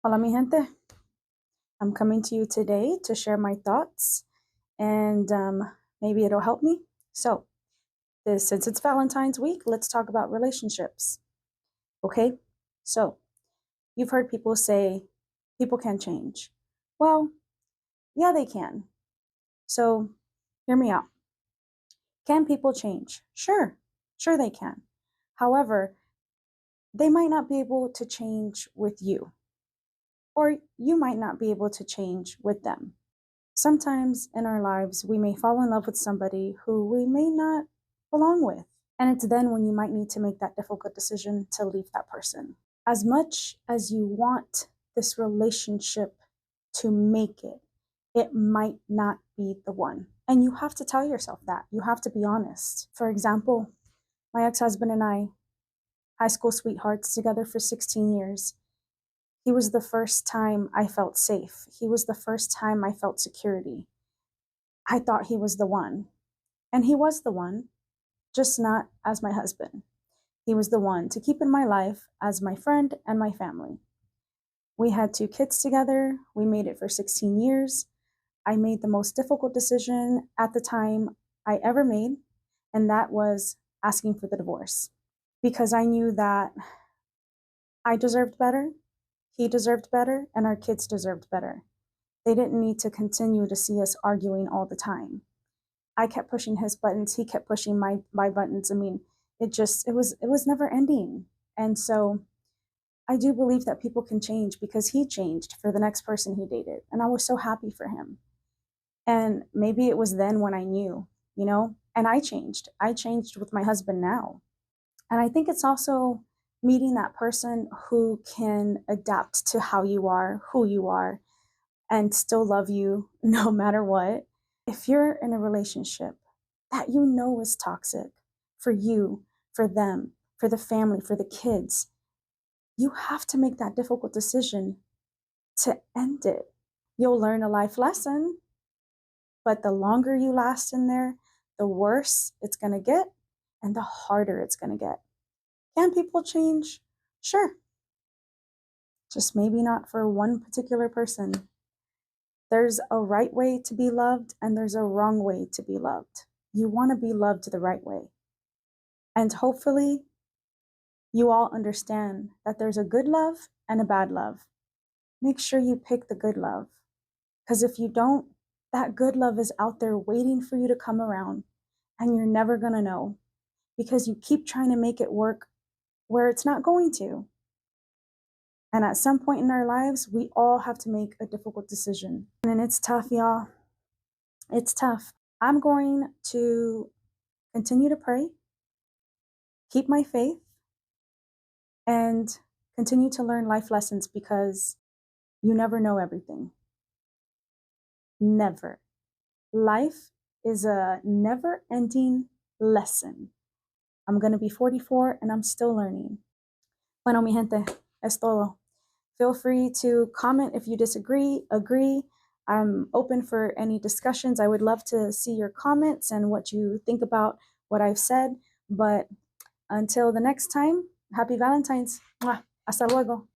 Hola, mi gente. I'm coming to you today to share my thoughts and maybe it'll help me. So, since it's Valentine's week, let's talk about relationships. Okay? So, you've heard people say people can change. Well, yeah, they can. So, hear me out. Can people change? Sure, they can. However, they might not be able to change with you, or you might not be able to change with them. Sometimes in our lives, we may fall in love with somebody who we may not belong with. And it's then when you might need to make that difficult decision to leave that person. As much as you want this relationship to make it, it might not be the one. And you have to tell yourself that. You have to be honest. For example, my ex husband and I, high school sweethearts together for 16 years. He was the first time I felt safe. He was the first time I felt security. I thought he was the one. And he was the one, just not as my husband. He was the one to keep in my life as my friend and my family. We had 2 kids together. We made it for 16 years. I made the most difficult decision at the time I ever made, and that was asking for the divorce. Because I knew that I deserved better, he deserved better, and our kids deserved better. They didn't need to continue to see us arguing all the time. I kept pushing his buttons, he kept pushing my buttons. I mean, it was never ending. And so I do believe that people can change because he changed for the next person he dated. And I was so happy for him. And maybe it was then when I knew, and I changed. I changed with my husband now. And I think it's also meeting that person who can adapt to how you are, who you are, and still love you no matter what. If you're in a relationship that you know is toxic for you, for them, for the family, for the kids, you have to make that difficult decision to end it. You'll learn a life lesson, but the longer you last in there, the worse it's going to get and the harder it's going to get. Can people change? Sure. Just maybe not for one particular person. There's a right way to be loved and there's a wrong way to be loved. You want to be loved the right way. And hopefully, you all understand that there's a good love and a bad love. Make sure you pick the good love. Because if you don't, that good love is out there waiting for you to come around and you're never going to know because you keep trying to make it work where it's not going to. And at some point in our lives, we all have to make a difficult decision. And it's tough, y'all. It's tough. I'm going to continue to pray, keep my faith, and continue to learn life lessons because you never know everything. Never. Life is a never ending lesson. I'm going to be 44 and I'm still learning. Bueno, mi gente, es todo. Feel free to comment if you disagree, agree. I'm open for any discussions. I would love to see your comments and what you think about what I've said. But until the next time, happy Valentine's. Mwah. Hasta luego.